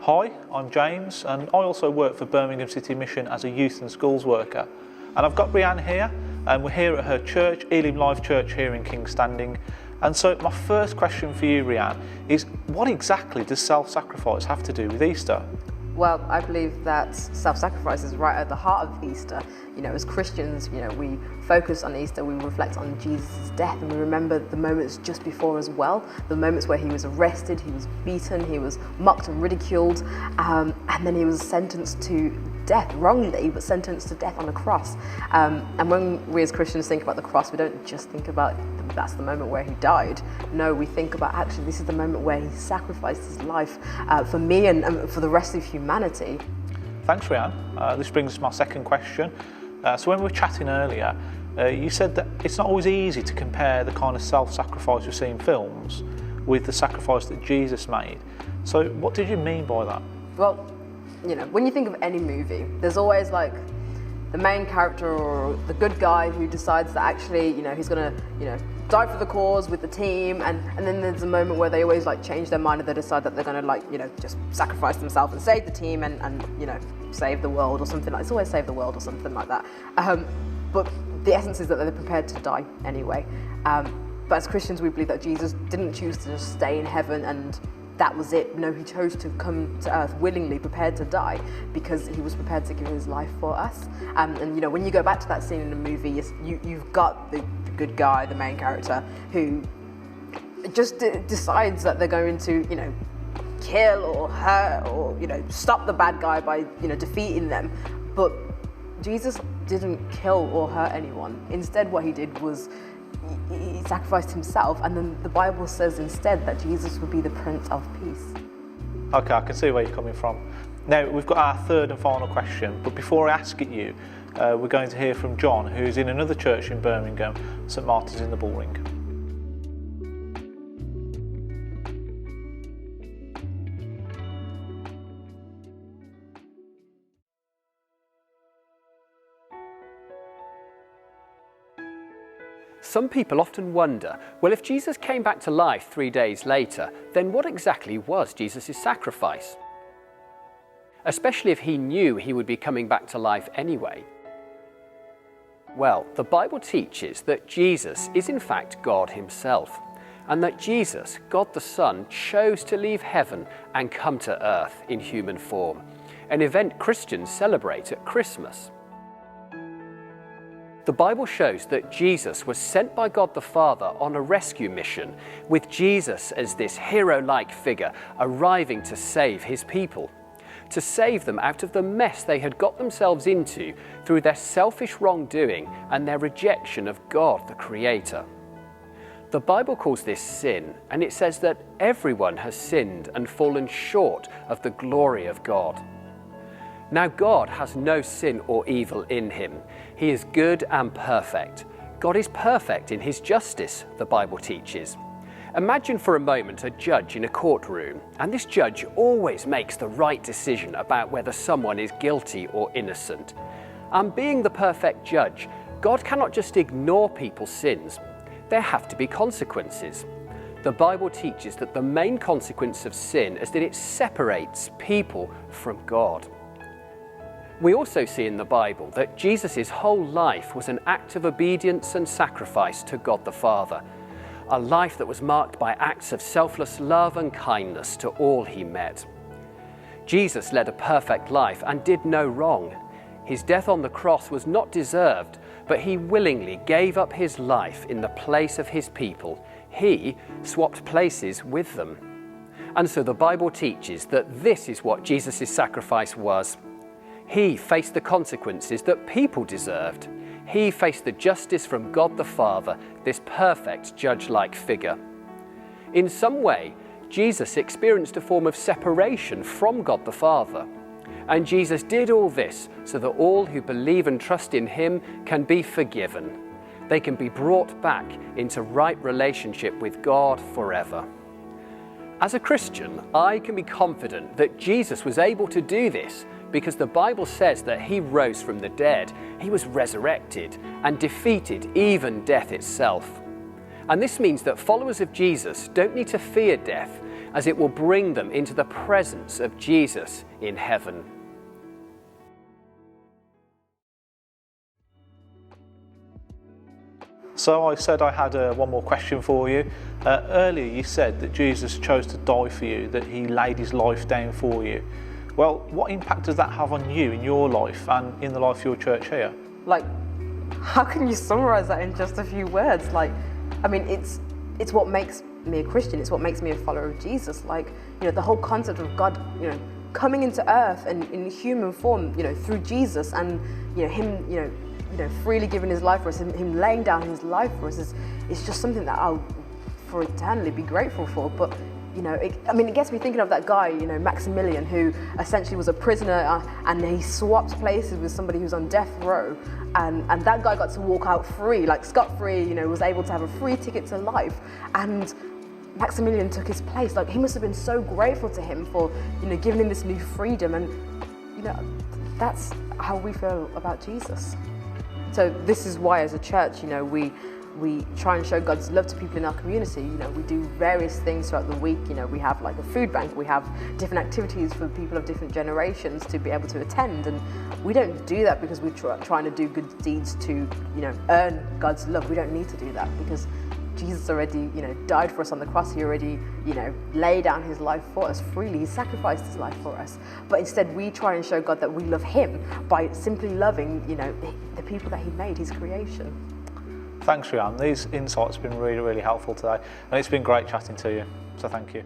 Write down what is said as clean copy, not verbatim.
Hi, I'm James and I also work for Birmingham City Mission as a youth and schools worker. And I've got Brianne here and we're here at her church, Elim Life Church here in King's Standing. And so my first question for you, Brianne, is what exactly does self-sacrifice have to do with Easter? Well, I believe that self-sacrifice is right at the heart of Easter. As Christians, we focus on Easter, we reflect on Jesus' death, and we remember the moments just before as well, the moments where he was arrested, he was beaten, he was mocked and ridiculed, and then he was sentenced to death, wrongly, but sentenced to death on a cross. And when we as Christians think about the cross, we don't just think about that's the moment where he died. No, we think about actually this is the moment where he sacrificed his life for me and for the rest of humanity. Thanks, Brianne. This brings us to my second question. So when we were chatting earlier, you said that it's not always easy to compare the kind of self-sacrifice we see in films with the sacrifice that Jesus made. So what did you mean by that? Well, when you think of any movie, there's always like the main character or the good guy who decides that actually, he's gonna, die for the cause with the team, and then there's a moment where they always change their mind and they decide that they're gonna just sacrifice themselves and save the team and save the world or something like. It's always save the world or something like that. But the essence is that they're prepared to die anyway. But as Christians, we believe that Jesus didn't choose to just stay in heaven and that was it. No, he chose to come to earth willingly, prepared to die, because he was prepared to give his life for us. And when you go back to that scene in the movie, you've got the good guy, the main character, who just decides that they're going to, kill or hurt or, stop the bad guy by, defeating them. But Jesus didn't kill or hurt anyone. Instead, what he did was he sacrificed himself, and then the Bible says instead that Jesus would be the Prince of Peace. Okay, I can see where you're coming from. Now, we've got our third and final question, but before I ask it you, we're going to hear from John, who's in another church in Birmingham, St Martin's in the Bullring. Some people often wonder, well, if Jesus came back to life 3 days later, then what exactly was Jesus' sacrifice? Especially if he knew he would be coming back to life anyway. Well, the Bible teaches that Jesus is in fact God himself, and that Jesus, God the Son, chose to leave heaven and come to earth in human form, an event Christians celebrate at Christmas. The Bible shows that Jesus was sent by God the Father on a rescue mission, with Jesus as this hero-like figure arriving to save his people, to save them out of the mess they had got themselves into through their selfish wrongdoing and their rejection of God the Creator. The Bible calls this sin, and it says that everyone has sinned and fallen short of the glory of God. Now God has no sin or evil in him. He is good and perfect. God is perfect in his justice, the Bible teaches. Imagine for a moment a judge in a courtroom, and this judge always makes the right decision about whether someone is guilty or innocent. And being the perfect judge, God cannot just ignore people's sins. There have to be consequences. The Bible teaches that the main consequence of sin is that it separates people from God. We also see in the Bible that Jesus' whole life was an act of obedience and sacrifice to God the Father, a life that was marked by acts of selfless love and kindness to all he met. Jesus led a perfect life and did no wrong. His death on the cross was not deserved, but he willingly gave up his life in the place of his people. He swapped places with them. And so the Bible teaches that this is what Jesus' sacrifice was. He faced the consequences that people deserved. He faced the justice from God the Father, this perfect judge-like figure. In some way, Jesus experienced a form of separation from God the Father. And Jesus did all this so that all who believe and trust in him can be forgiven. They can be brought back into right relationship with God forever. As a Christian, I can be confident that Jesus was able to do this because the Bible says that he rose from the dead. He was resurrected and defeated even death itself. And this means that followers of Jesus don't need to fear death, as it will bring them into the presence of Jesus in heaven. So I said I had one more question for you. Earlier you said that Jesus chose to die for you, that he laid his life down for you. Well, what impact does that have on you in your life and in the life of your church here? Like, how can you summarize that in just a few words? Like, I mean, it's what makes me a Christian. It's what makes me a follower of Jesus. Like, you know, the whole concept of God, you know, coming into earth and in human form, you know, through Jesus, and you know, him, you know, freely giving his life for us, him laying down his life for us is just something that I'll for eternally be grateful for. But you know, it gets me thinking of that guy, you know, Maximilian, who essentially was a prisoner and he swapped places with somebody who's on death row, and that guy got to walk out free, like scot-free, you know, was able to have a free ticket to life, and Maximilian took his place. Like, he must have been so grateful to him for, you know, giving him this new freedom, and you know, that's how we feel about Jesus. So this is why, as a church, you know, we try and show God's love to people in our community. You know, we do various things throughout the week. You know, we have like a food bank, we have different activities for people of different generations to be able to attend, and we don't do that because we're trying to do good deeds to, you know, earn God's love. We don't need to do that because Jesus already, you know, died for us on the cross. He already, you know, laid down his life for us freely. He sacrificed his life for us. But instead, we try and show God that we love him by simply loving, you know, the people that he made, his creation. Thanks, Rhiannon. These insights have been really, really helpful today, and it's been great chatting to you. So thank you.